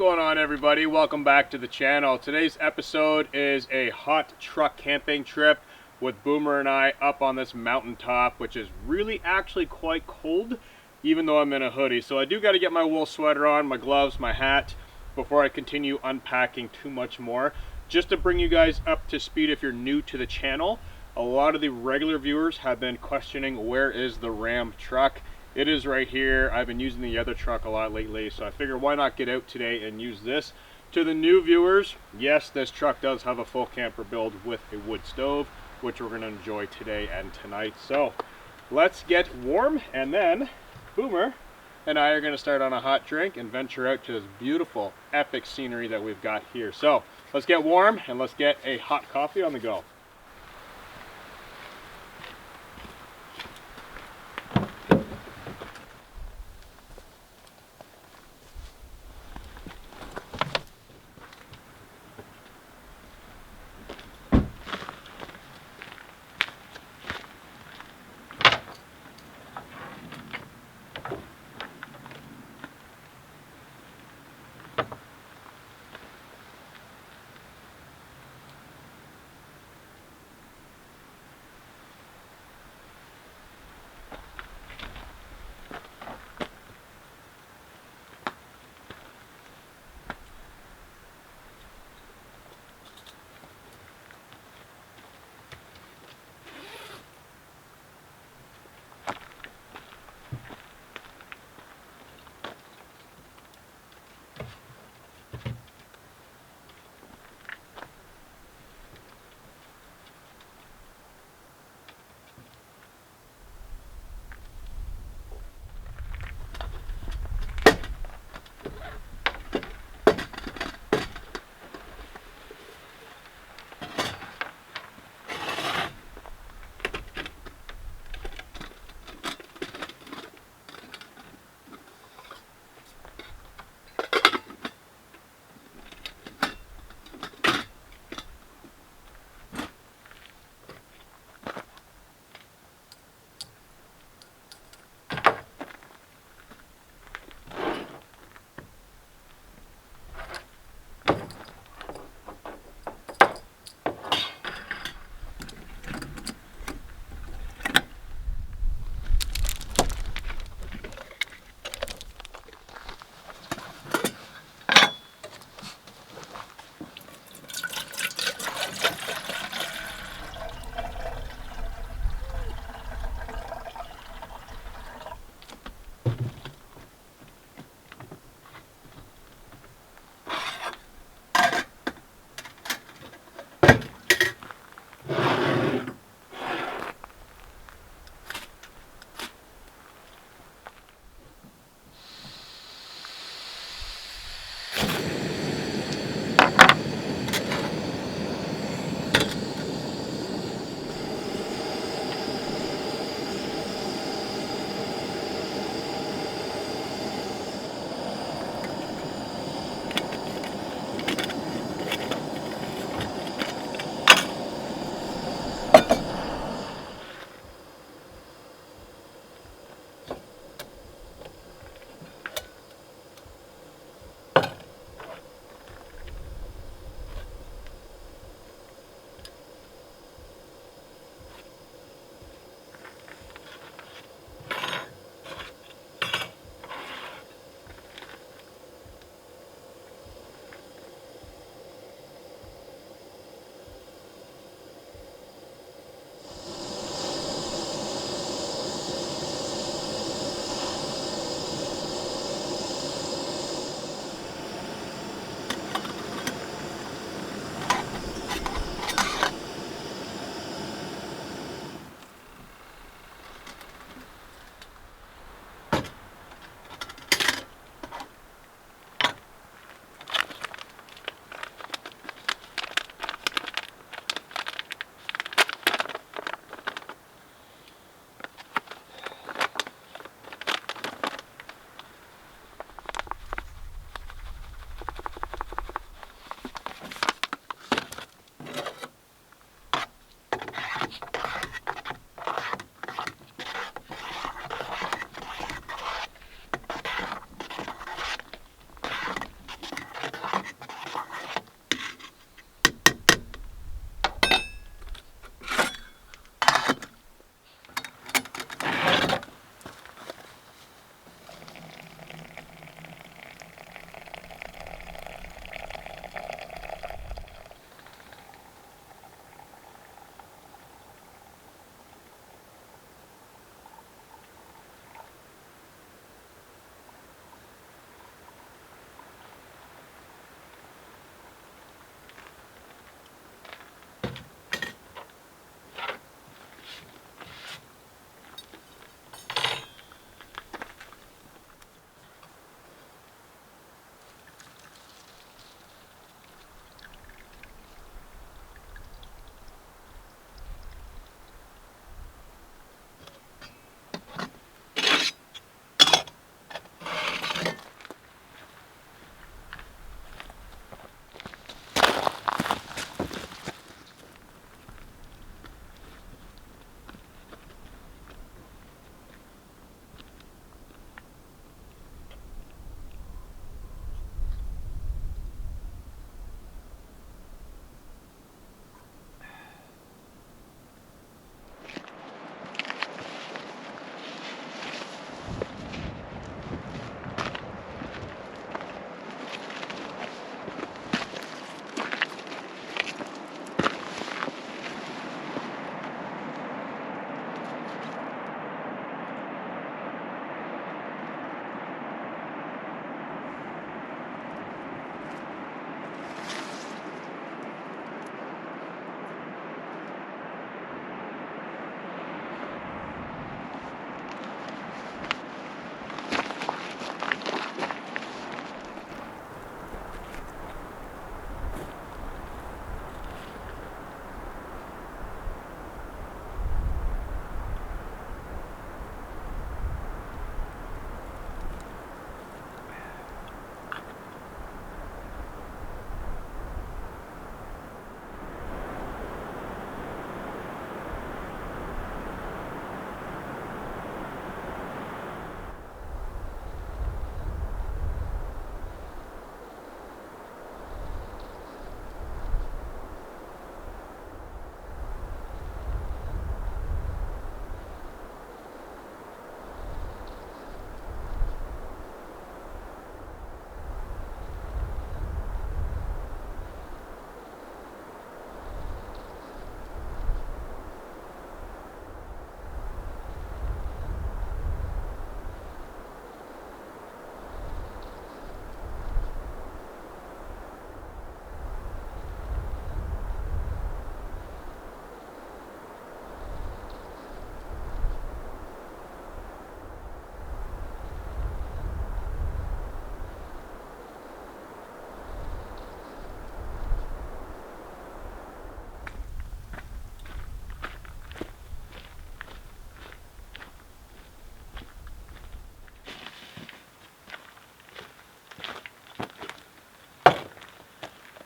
going on, everybody? Welcome back to the channel. Today's episode is a hot truck camping trip with Boomer and I up on this mountaintop, which is really actually quite cold, even though I'm in a hoodie. So I do got to get my wool sweater on, my gloves, my hat, before I continue unpacking too much more. Just to bring you guys up to speed if you're new to the channel, a lot of the regular viewers have been questioning where is the Ram truck. It is right here. I've been using the other truck a lot lately, so I figured why not get out today and use this. To the new viewers, yes, this truck does have a full camper build with a wood stove, which we're going to enjoy today and tonight. So let's get warm, and then Boomer and I are going to start on a hot drink and venture out to this beautiful, epic scenery that we've got here. So let's get warm and let's get a hot coffee on the go.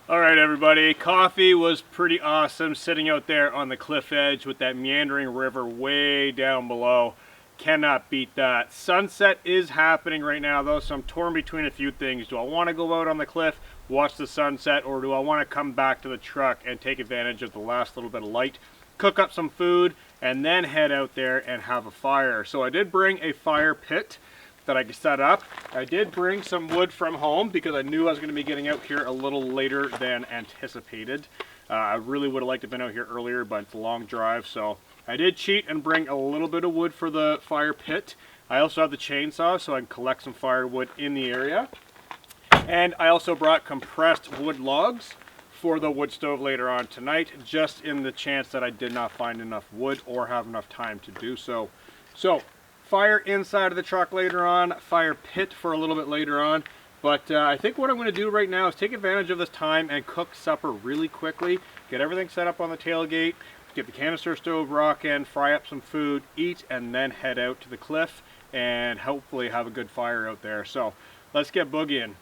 Alright everybody, coffee was pretty awesome sitting out there on the cliff edge with that meandering river way down below. Cannot beat that. Sunset is happening right now though, so I'm torn between a few things. Do I want to go out on the cliff, watch the sunset, or do I want to come back to the truck and take advantage of the last little bit of light, cook up some food, and then head out there and have a fire? So I did bring a fire pit that I could set up. I did bring some wood from home because I knew I was going to be getting out here a little later than anticipated. I really would have liked to have been out here earlier, but it's a long drive, so I did cheat and bring a little bit of wood for the fire pit. I also have the chainsaw so I can collect some firewood in the area. And I also brought compressed wood logs for the wood stove later on tonight, just in the chance that I did not find enough wood or have enough time to do so. So, fire inside of the truck later on, fire pit for a little bit later on. But I think what I'm going to do right now is take advantage of this time and cook supper really quickly, get everything set up on the tailgate, get the canister stove rocking, fry up some food, eat, and then head out to the cliff and hopefully have a good fire out there. So let's get boogieing.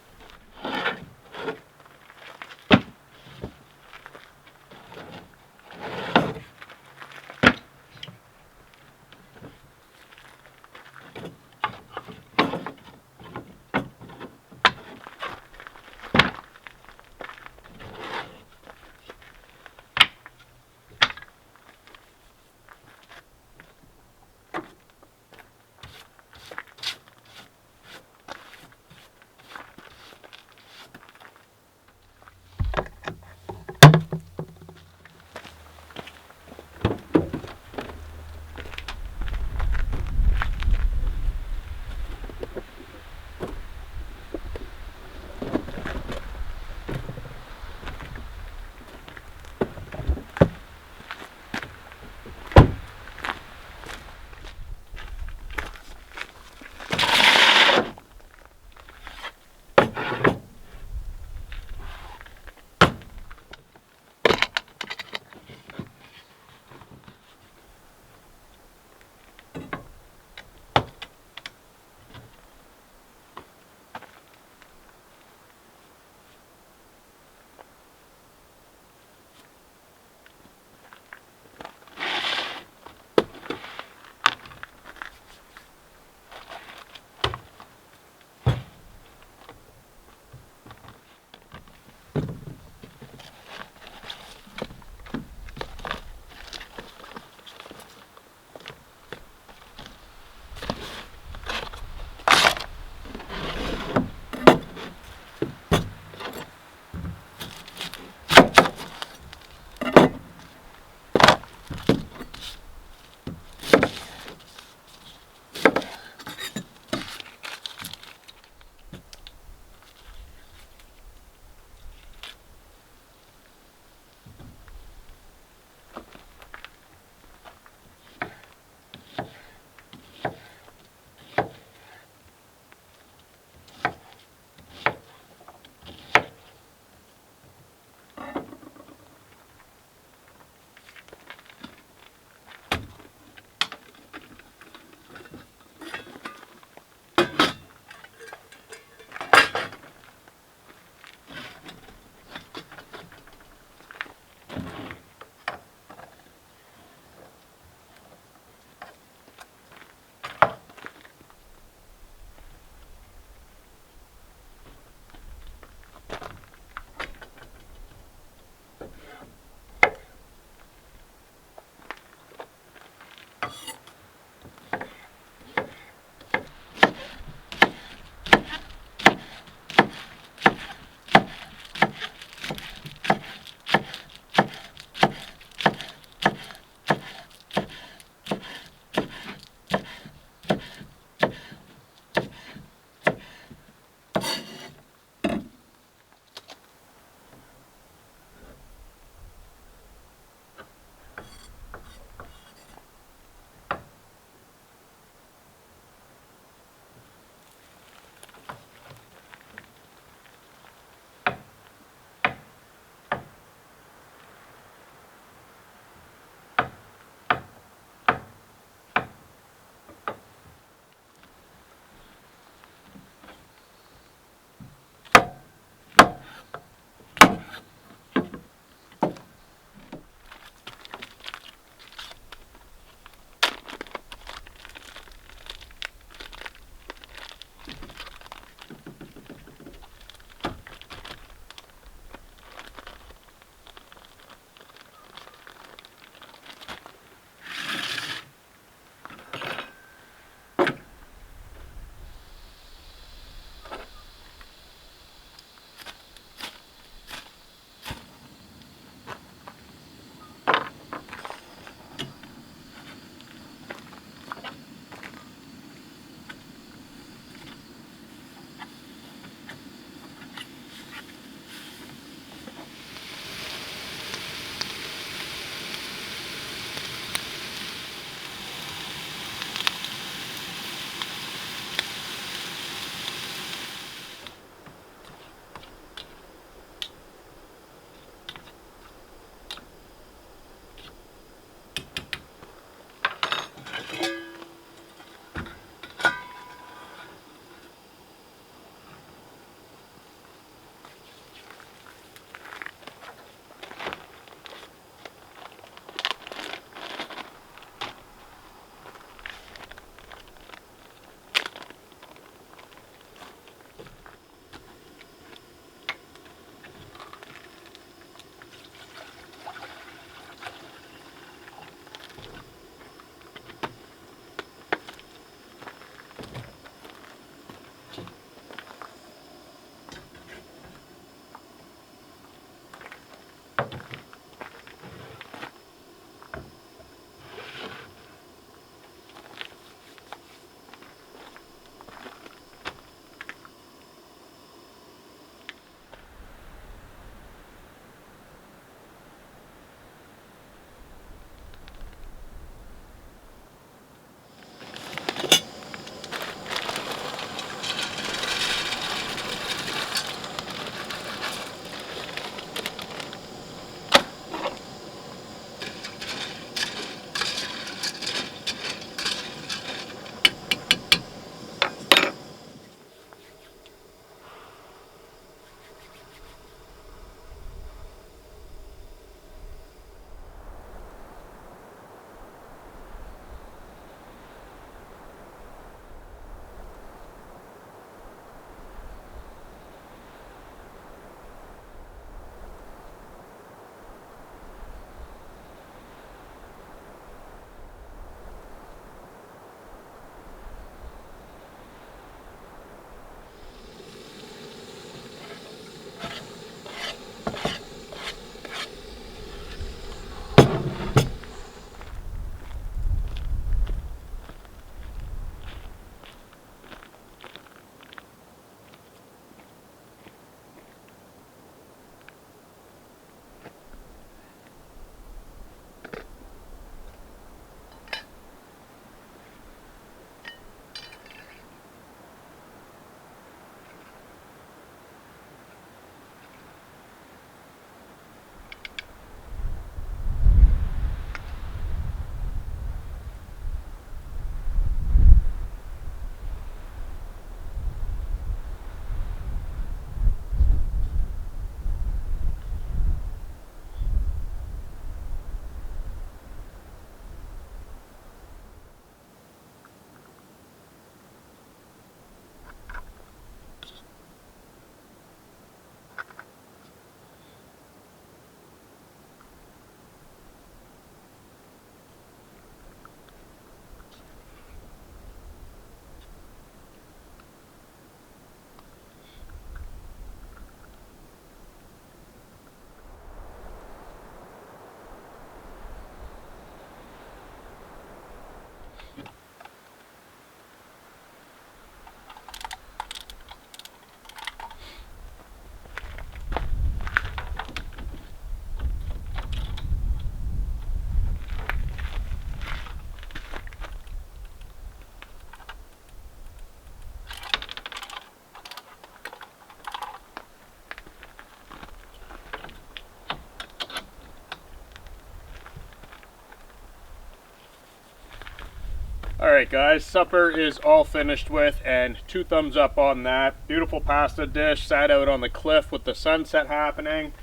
Alright guys, supper is all finished with, and 2 thumbs up on that. Beautiful pasta dish, sat out on the cliff with the sunset happening.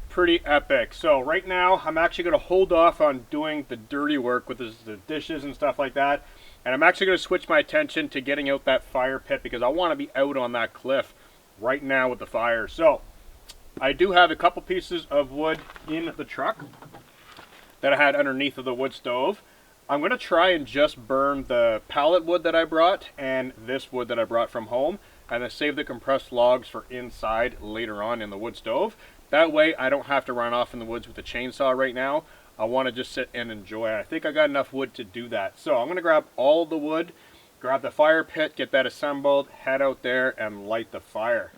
Pretty epic. So right now, I'm actually going to hold off on doing the dirty work with the dishes and stuff like that. And I'm actually going to switch my attention to getting out that fire pit because I want to be out on that cliff right now with the fire. So I do have a couple pieces of wood in the truck that I had underneath of the wood stove. I'm going to try and just burn the pallet wood that I brought and this wood that I brought from home, and then save the compressed logs for inside later on in the wood stove. That way I don't have to run off in the woods with the chainsaw right now. I want to just sit and enjoy it. I think I got enough wood to do that. So I'm going to grab all the wood, grab the fire pit, get that assembled, head out there and light the fire.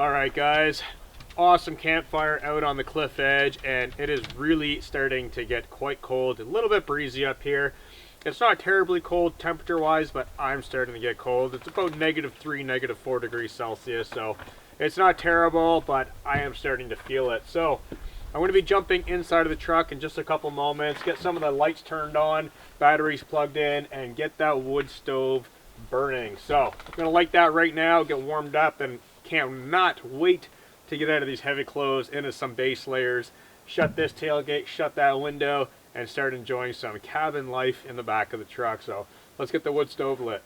Alright guys, awesome campfire out on the cliff edge, and it is really starting to get quite cold. A little bit breezy up here. It's not terribly cold temperature wise, but I'm starting to get cold. It's about -3, -4 degrees Celsius, so it's not terrible, but I am starting to feel it. So I'm going to be jumping inside of the truck in just a couple moments, get some of the lights turned on, batteries plugged in, and get that wood stove burning. So I'm going to light that right now, get warmed up, and cannot wait to get out of these heavy clothes into some base layers, shut this tailgate, shut that window, and start enjoying some cabin life in the back of the truck. So let's get the wood stove lit.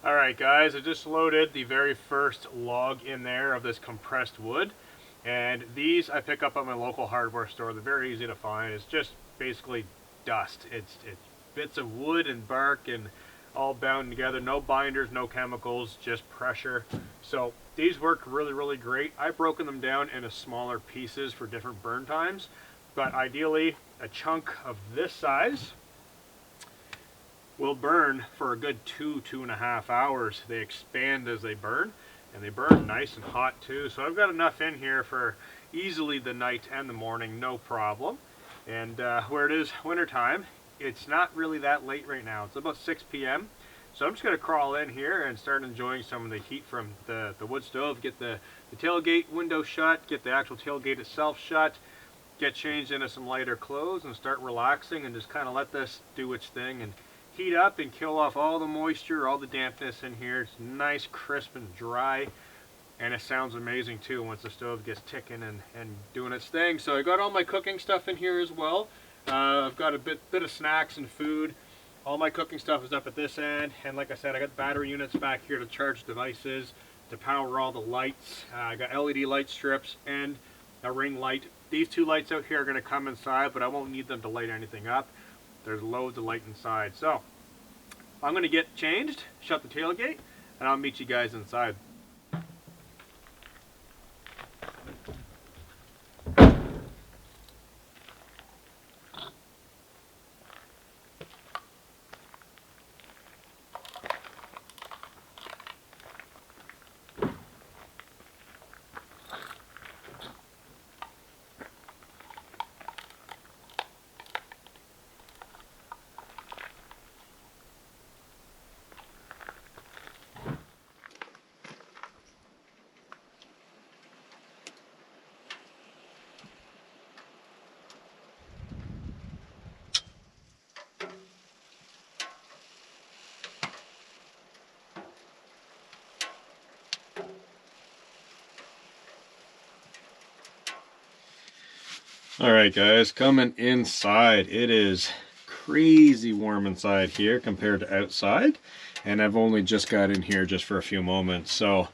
Alright guys, I just loaded the very first log in there of this compressed wood, and these I pick up at my local hardware store. They're very easy to find. It's just basically dust. It's bits of wood and bark and all bound together, no binders, no chemicals, just pressure. So these work really great. I've broken them down into smaller pieces for different burn times, but ideally a chunk of this size will burn for a good 2.5 hours. They expand as they burn, and they burn nice and hot too. So I've got enough in here for easily the night and the morning, no problem. And where it is winter time, it's not really that late right now. It's about 6 p.m. So I'm just going to crawl in here and start enjoying some of the heat from the wood stove, get the tailgate window shut, get the actual tailgate itself shut, get changed into some lighter clothes and start relaxing and just kind of let this do its thing and heat up and kill off all the moisture, all the dampness in here. It's nice, crisp, and dry. And it sounds amazing too once the stove gets ticking and doing its thing. So I got all my cooking stuff in here as well. I've got a bit of snacks and food. All my cooking stuff is up at this end. And like I said, I got battery units back here to charge devices, to power all the lights. I got LED light strips and a ring light. These two lights out here are going to come inside, but I won't need them to light anything up. There's loads of light inside. So I'm going to get changed, shut the tailgate, and I'll meet you guys inside. Alright guys, coming inside. It is crazy warm inside here compared to outside, and I've only just got in here just for a few moments. So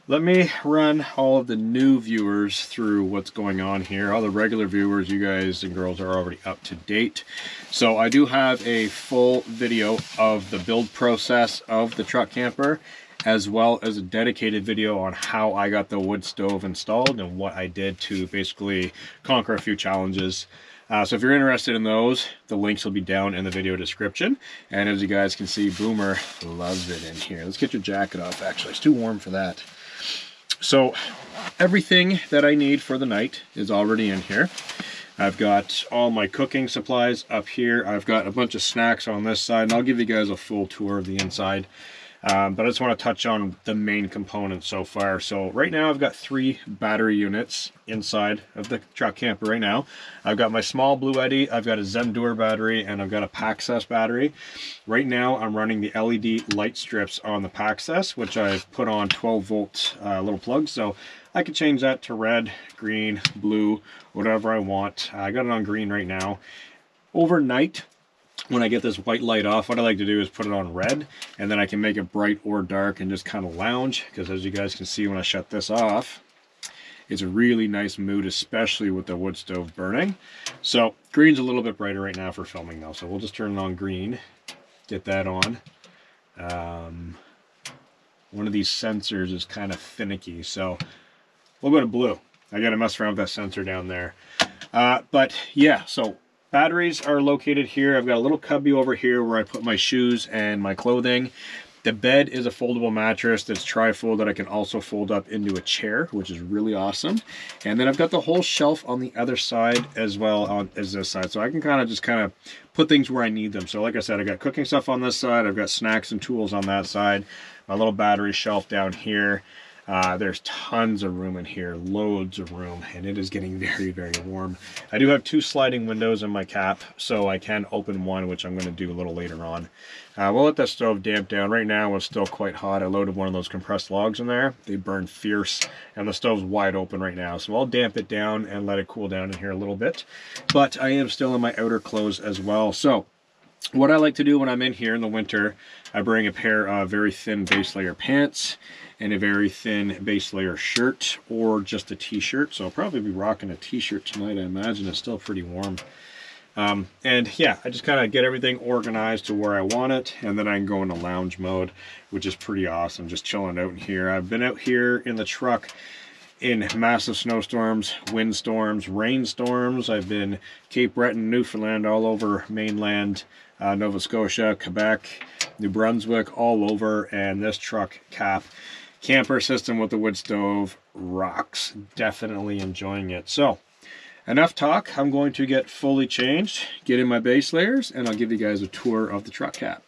let me run all of the new viewers through what's going on here. All the regular viewers, you guys and girls, are already up to date. So I do have a full video of the build process of the truck camper, as well as a dedicated video on how I got the wood stove installed and what I did to basically conquer a few challenges. So if you're interested in those, the links will be down in the video description. And as you guys can see, Boomer loves it in here. Let's get your jacket off, actually. It's too warm for that. So everything that I need for the night is already in here. I've got all my cooking supplies up here. I've got a bunch of snacks on this side, and I'll give you guys a full tour of the inside. But I just want to touch on the main components so far. So right now I've got 3 battery units inside of the truck camper right now. I've got my small Blue Eddy, I've got a Zemdur battery, and I've got a Paccess battery. Right now I'm running the LED light strips on the Paccess, which I've put on 12 volt little plugs. So I could change that to red, green, blue, whatever I want. I got it on green right now. Overnight, when I get this white light off, what I like to do is put it on red, and then I can make it bright or dark and just kind of lounge, because as you guys can see when I shut this off, it's a really nice mood, especially with the wood stove burning. So green's a little bit brighter right now for filming though, so we'll just turn it on green, get that on. One of these sensors is kind of finicky, so we'll go to blue. I gotta mess around with that sensor down there. But yeah, so batteries are located here. I've got a little cubby over here where I put my shoes and my clothing. The bed is a foldable mattress that's tri-fold that I can also fold up into a chair, which is really awesome. And then I've got the whole shelf on the other side as well as this side. So I can kind of put things where I need them. So like I said, I got cooking stuff on this side. I've got snacks and tools on that side. My little battery shelf down here. There's tons of room in here, loads of room, and it is getting very warm. I do have 2 sliding windows in my cap, so I can open one, which I'm going to do a little later on. We'll let that stove damp down. Right now it's still quite hot. I loaded one of those compressed logs in there. They burn fierce, and the stove's wide open right now, so I'll damp it down and let it cool down in here a little bit. But I am still in my outer clothes as well. So what I like to do when I'm in here in the winter, I bring a pair of very thin base layer pants and a very thin base layer shirt, or just a t-shirt. So I'll probably be rocking a t-shirt tonight. I imagine it's still pretty warm. And yeah, I just kind of get everything organized to where I want it, and then I can go into lounge mode, which is pretty awesome, just chilling out in here. I've been out here in the truck in massive snowstorms, windstorms, rainstorms. I've been Cape Breton, Newfoundland, all over mainland Nova Scotia, Quebec, New Brunswick, all over, and this truck camper system with the wood stove rocks. Definitely enjoying it. So enough talk. I'm going to get fully changed, get in my base layers, and I'll give you guys a tour of the truck cap.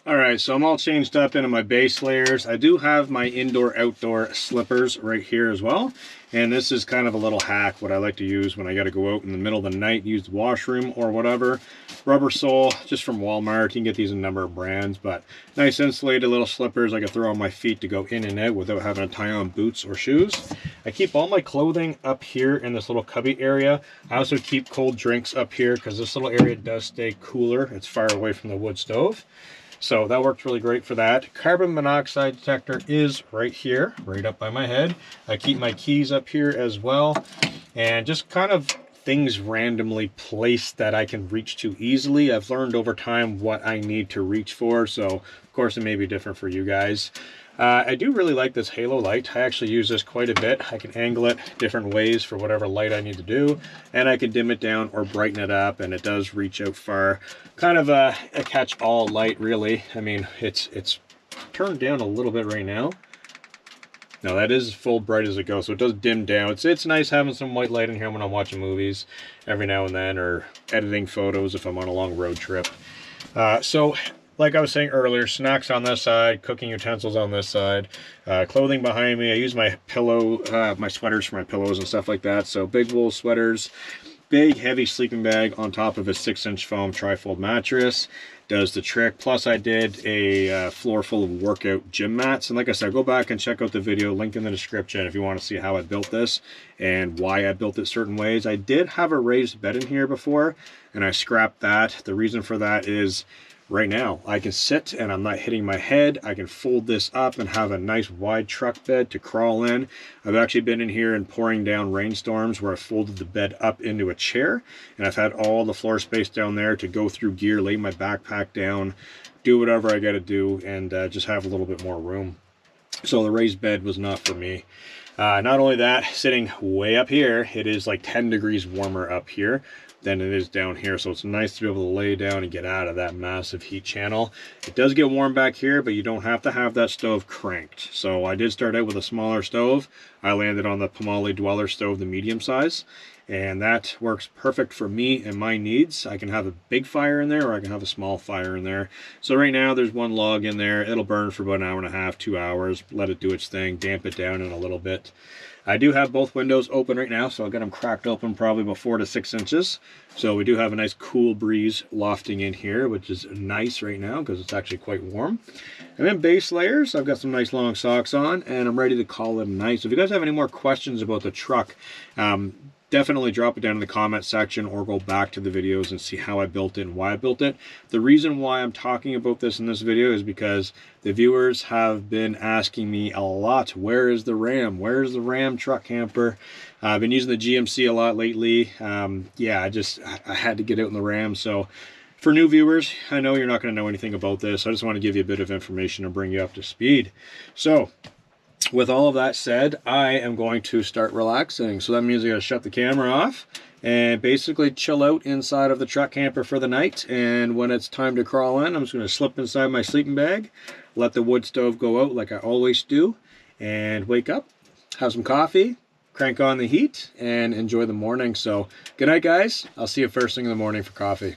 Alright, so I'm all changed up into my base layers. I do have my indoor-outdoor slippers right here as well. And this is kind of a little hack, what I like to use when I got to go out in the middle of the night, use the washroom or whatever. Rubber sole, just from Walmart. You can get these in a number of brands, but nice insulated little slippers I can throw on my feet to go in and out without having to tie on boots or shoes. I keep all my clothing up here in this little cubby area. I also keep cold drinks up here because this little area does stay cooler. It's far away from the wood stove. So that worked really great for that. Carbon monoxide detector is right here, right up by my head. I keep my keys up here as well. And just kind of things randomly placed that I can reach to easily. I've learned over time what I need to reach for. So of course it may be different for you guys. I do really like this halo light. I actually use this quite a bit. I can angle it different ways for whatever light I need to do, and I can dim it down or brighten it up, and it does reach out far. Kind of a catch-all light, really. I mean, it's turned down a little bit right now. Now that is full bright as it goes, so it does dim down. It's nice having some white light in here when I'm watching movies every now and then, or editing photos if I'm on a long road trip. So like I was saying earlier, snacks on this side, cooking utensils on this side, clothing behind me. I use my pillow, my sweaters for my pillows and stuff like that. So big wool sweaters, big heavy sleeping bag on top of a 6-inch foam trifold mattress. Does the trick. Plus I did a floor full of workout gym mats. And like I said, go back and check out the video, link in the description if you want to see how I built this and why I built it certain ways. I did have a raised bed in here before and I scrapped that. The reason for that is right now I can sit and I'm not hitting my head. I can fold this up and have a nice wide truck bed to crawl in. I've actually been in here in pouring down rainstorms where I folded the bed up into a chair, and I've had all the floor space down there to go through gear, lay my backpack down, do whatever I got to do, and just have a little bit more room. So the raised bed was not for me. Not only that, sitting way up here, it is like 10 degrees warmer up here than it is down here, so it's nice to be able to lay down and get out of that massive heat channel. It does get warm back here, but you don't have to have that stove cranked. So I did start out with a smaller stove. I landed on the Pomali Dweller stove, the medium size, and that works perfect for me and my needs. I can have a big fire in there, or I can have a small fire in there. So right now there's one log in there. It'll burn for about an hour and a half, 2 hours. Let it do its thing, damp it down in a little bit. I do have both windows open right now, so I'll get them cracked open probably about 4 to 6 inches. So we do have a nice cool breeze lofting in here, which is nice right now because it's actually quite warm. And then base layers, I've got some nice long socks on, and I'm ready to call it a night. So if you guys have any more questions about the truck, definitely drop it down in the comment section or go back to the videos and see how I built it and why I built it. The reason why I'm talking about this in this video is because the viewers have been asking me a lot, where is the Ram? Where's the Ram truck camper? I've been using the GMC a lot lately. Yeah, I had to get out in the Ram. So for new viewers, I know you're not going to know anything about this. I just want to give you a bit of information and bring you up to speed. So with all of that said, I am going to start relaxing. So that means I got to shut the camera off and basically chill out inside of the truck camper for the night. And when it's time to crawl in, I'm just going to slip inside my sleeping bag, let the wood stove go out like I always do, and wake up, have some coffee, crank on the heat, and enjoy the morning. So good night, guys. I'll see you first thing in the morning for coffee.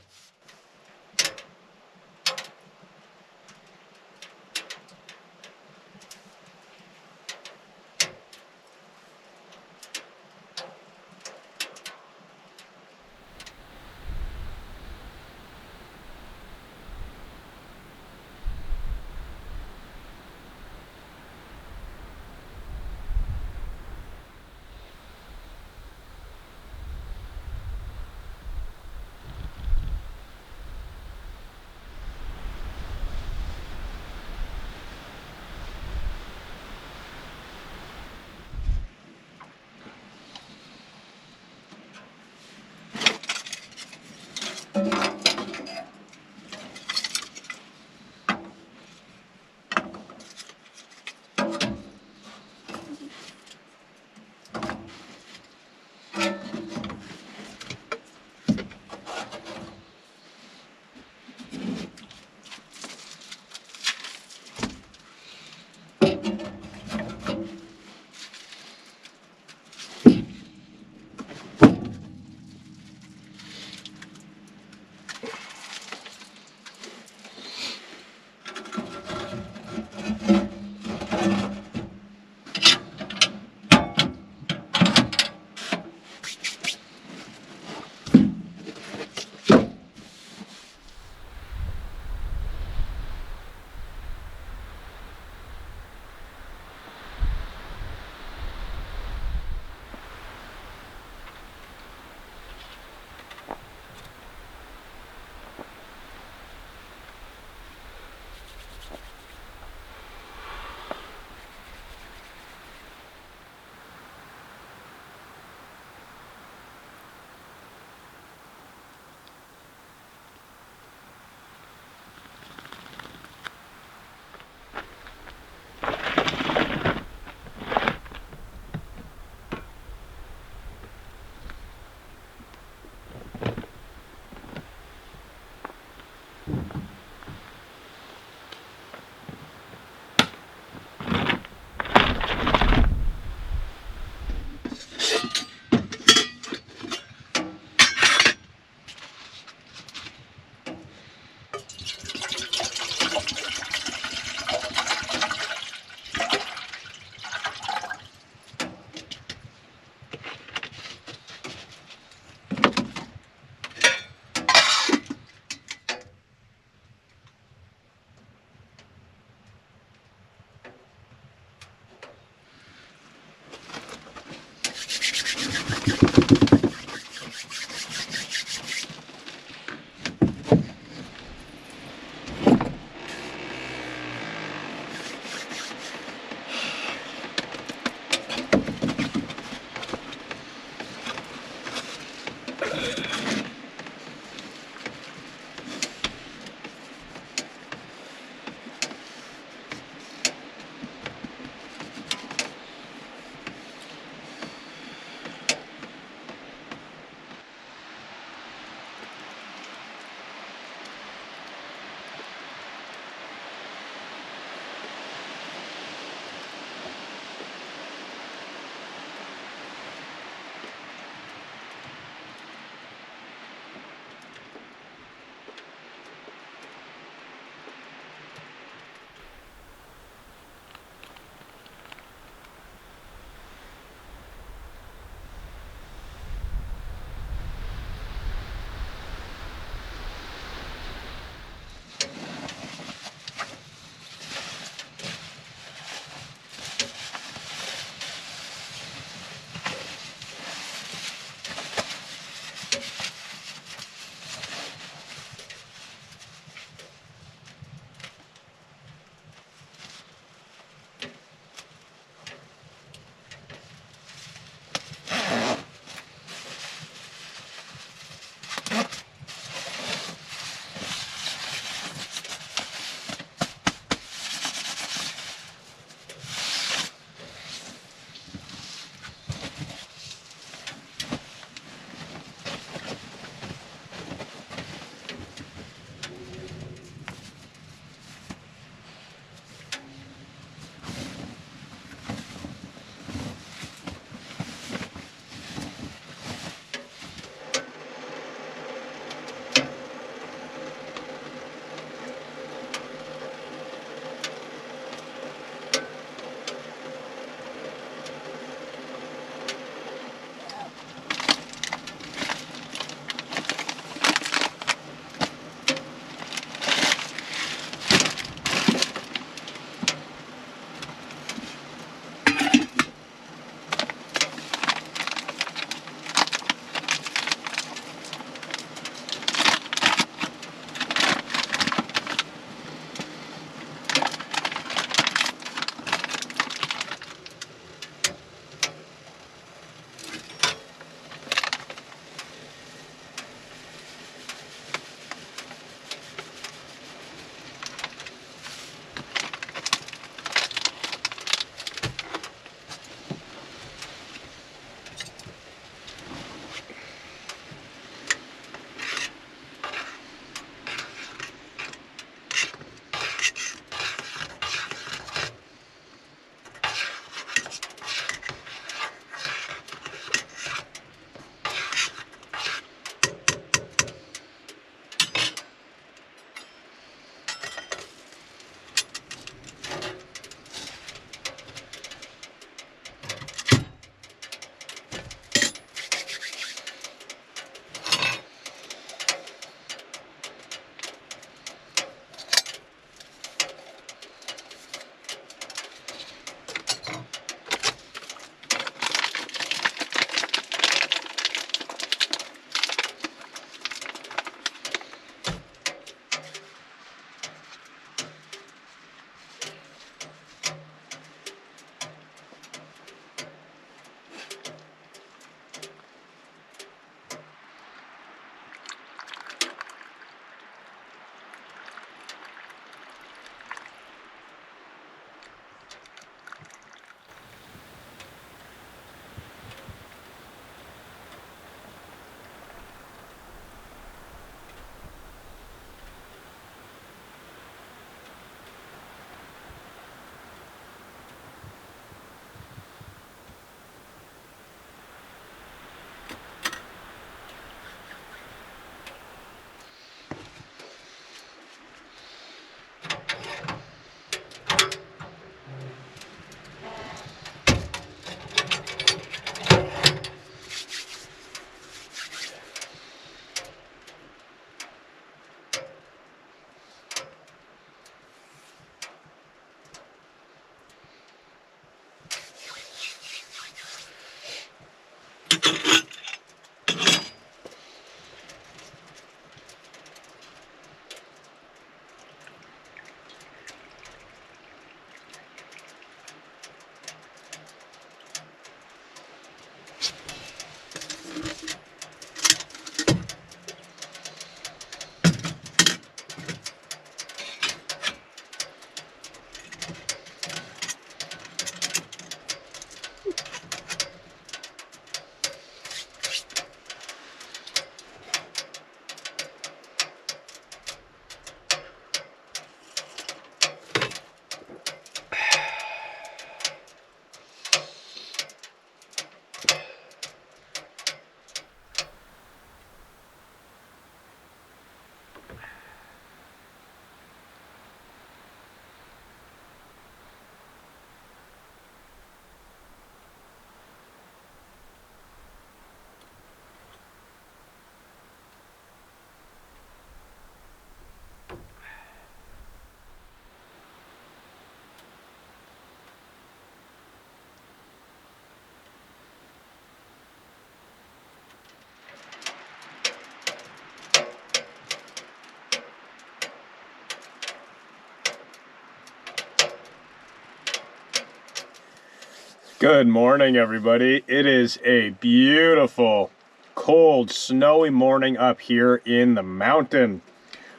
Good morning, everybody. It is a beautiful, cold, snowy morning up here in the mountain.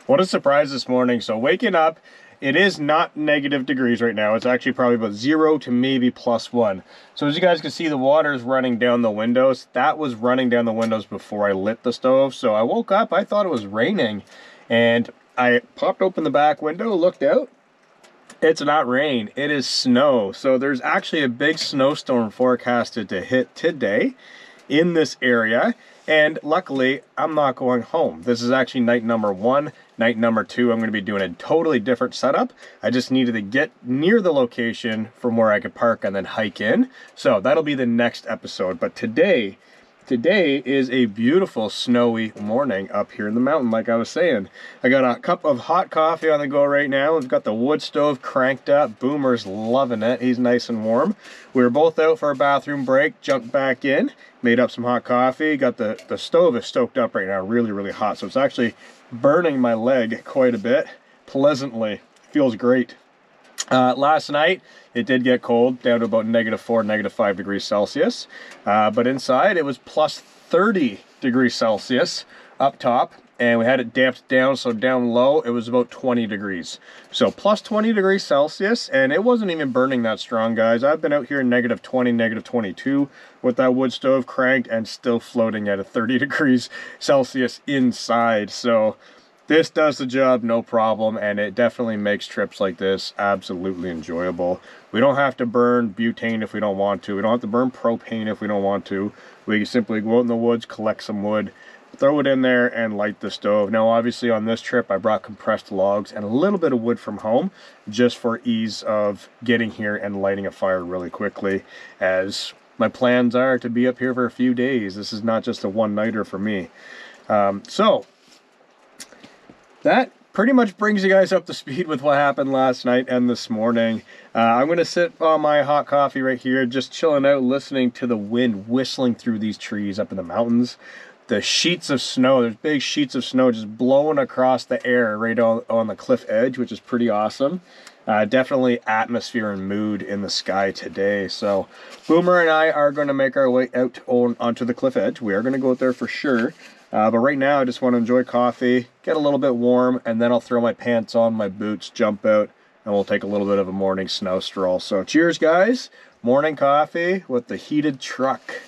What a surprise this morning. So waking up, it is not negative degrees right now. It's actually probably about 0 to maybe +1. So as you guys can see, the water is running down the windows. That was running down the windows before I lit the stove. So I woke up, I thought it was raining, and I popped open the back window, looked out. It's not rain, it is snow. So there's actually a big snowstorm forecasted to hit today in this area. And luckily, I'm not going home. This is actually night number 1. Night number 2, I'm going to be doing a totally different setup. I just needed to get near the location from where I could park and then hike in. So that'll be the next episode. But today is a beautiful snowy morning up here in the mountain, like I was saying. I got a cup of hot coffee on the go right now. We've got the wood stove cranked up. Boomer's loving it. He's nice and warm. We were both out for a bathroom break, jumped back in, made up some hot coffee. Got the stove is stoked up right now, really, really hot. So it's actually burning my leg quite a bit, pleasantly. Feels great. Last night, it did get cold, down to about -4, -5 degrees Celsius. But inside, it was +30 degrees Celsius up top. And we had it damped down, so down low, it was about 20 degrees. So +20 degrees Celsius, and it wasn't even burning that strong, guys. I've been out here -20, -22 with that wood stove cranked and still floating at a 30 degrees Celsius inside. So this does the job, no problem, and it definitely makes trips like this absolutely enjoyable. We don't have to burn butane if we don't want to. We don't have to burn propane if we don't want to. We can simply go out in the woods, collect some wood, throw it in there, and light the stove. Now, obviously, on this trip, I brought compressed logs and a little bit of wood from home, just for ease of getting here and lighting a fire really quickly, as my plans are to be up here for a few days. This is not just a one-nighter for me. So that pretty much brings you guys up to speed with what happened last night and this morning. I'm going to sit on my hot coffee right here, just chilling out, listening to the wind whistling through these trees up in the mountains. The sheets of snow, there's big sheets of snow just blowing across the air right on the cliff edge, which is pretty awesome. Definitely atmosphere and mood in the sky today. So Boomer and I are going to make our way out onto the cliff edge. We are going to go out there for sure. But right now I just want to enjoy coffee, get a little bit warm, and then I'll throw my pants on, my boots, jump out, and we'll take a little bit of a morning snow stroll. So cheers, guys. Morning coffee with the heated truck.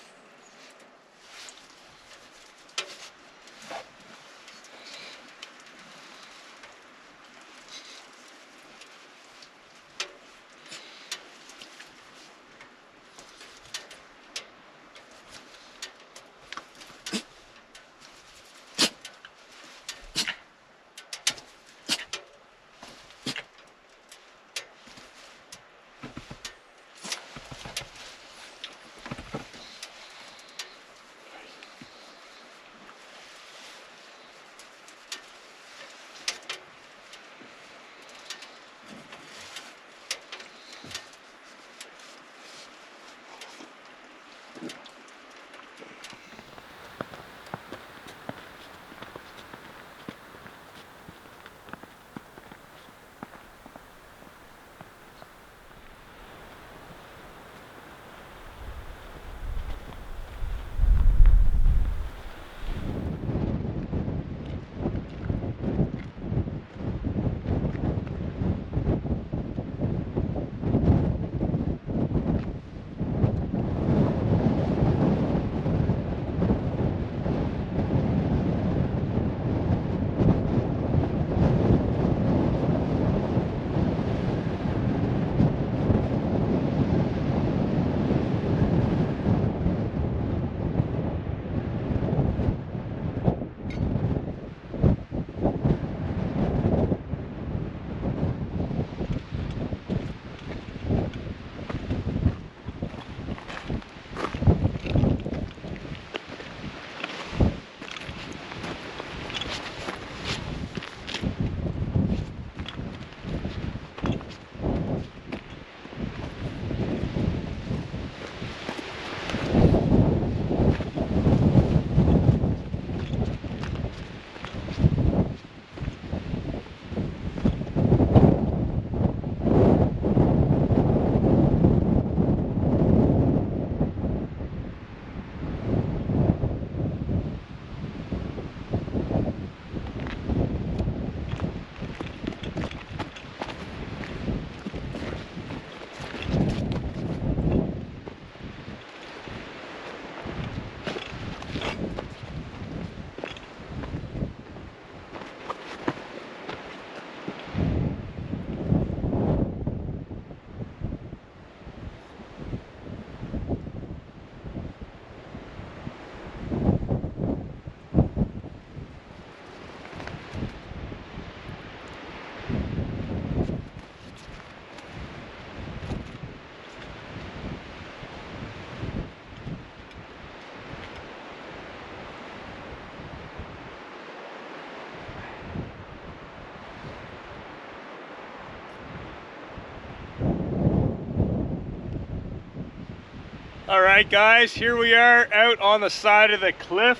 All right, guys, here we are out on the side of the cliff.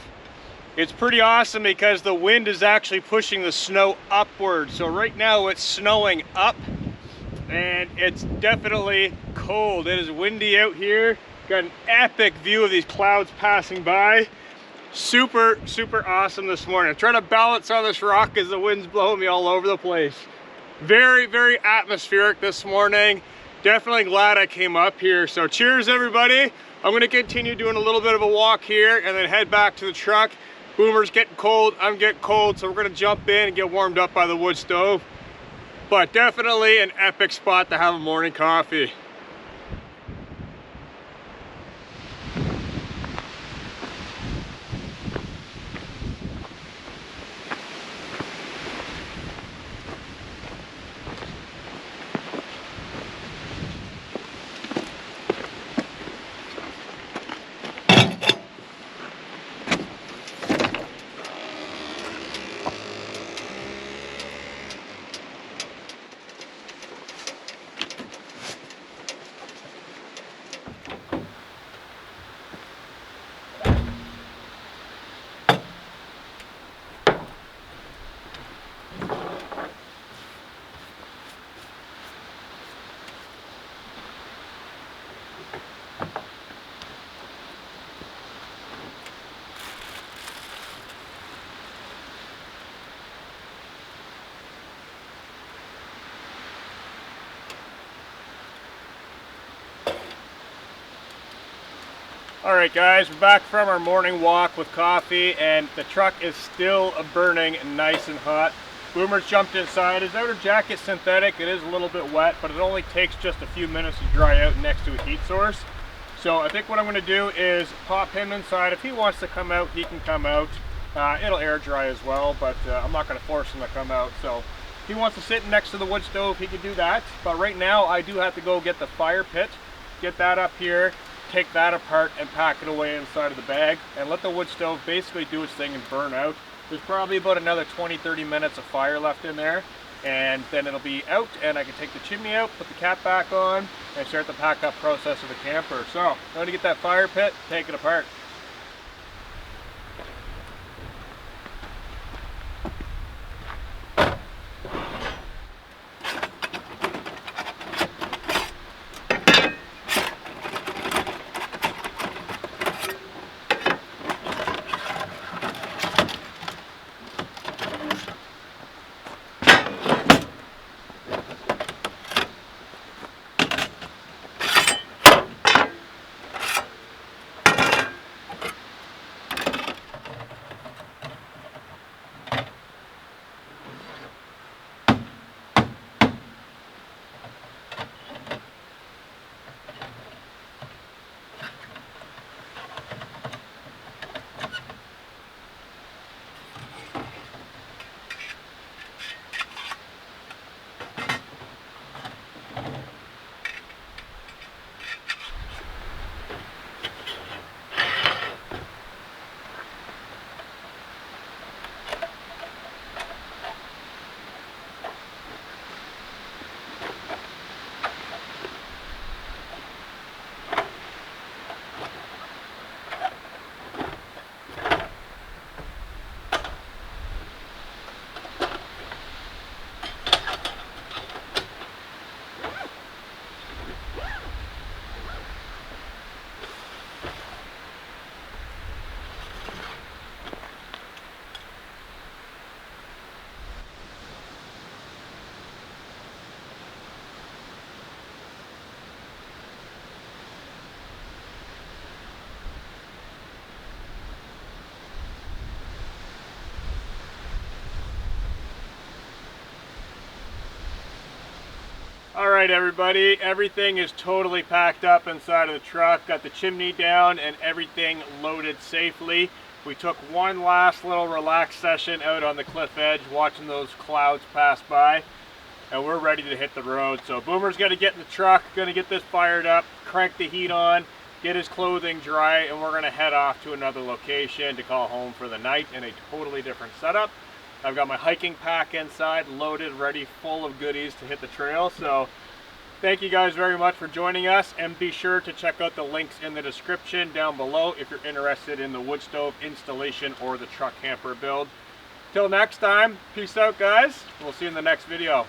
It's pretty awesome because the wind is actually pushing the snow upward. So right now it's snowing up and it's definitely cold. It is windy out here. Got an epic view of these clouds passing by. Super awesome this morning. I'm trying to balance on this rock as the wind's blowing me all over the place. Very atmospheric this morning. Definitely glad I came up here. So cheers, everybody. I'm gonna continue doing a little bit of a walk here and then head back to the truck. Boomer's getting cold, I'm getting cold, so we're gonna jump in and get warmed up by the wood stove. But definitely an epic spot to have a morning coffee. Alright guys, we're back from our morning walk with coffee and the truck is still burning nice and hot. Boomer's jumped inside. His outer jacket's synthetic. It is a little bit wet, but it only takes just a few minutes to dry out next to a heat source. So I think what I'm going to do is pop him inside. If he wants to come out, he can come out. It'll air dry as well, but I'm not going to force him to come out. So if he wants to sit next to the wood stove, he can do that. But right now I do have to go get the fire pit, get that up here, take that apart and pack it away inside of the bag and let the wood stove basically do its thing and burn out. There's probably about another 20-30 minutes of fire left in there and then it'll be out and I can take the chimney out, put the cap back on and start the pack up process of the camper. So I'm going to get that fire pit, take it apart. Alright everybody, everything is totally packed up inside of the truck. Got the chimney down and everything loaded safely. We took one last little relaxed session out on the cliff edge watching those clouds pass by and we're ready to hit the road. So Boomer's going to get in the truck, going to get this fired up, crank the heat on, get his clothing dry, and we're going to head off to another location to call home for the night in a totally different setup. I've got my hiking pack inside, loaded, ready, full of goodies to hit the trail. So Thank you guys very much for joining us, and be sure to check out the links in the description down below if you're interested in the wood stove installation or the truck camper build. Till next time, peace out guys. We'll see you in the next video.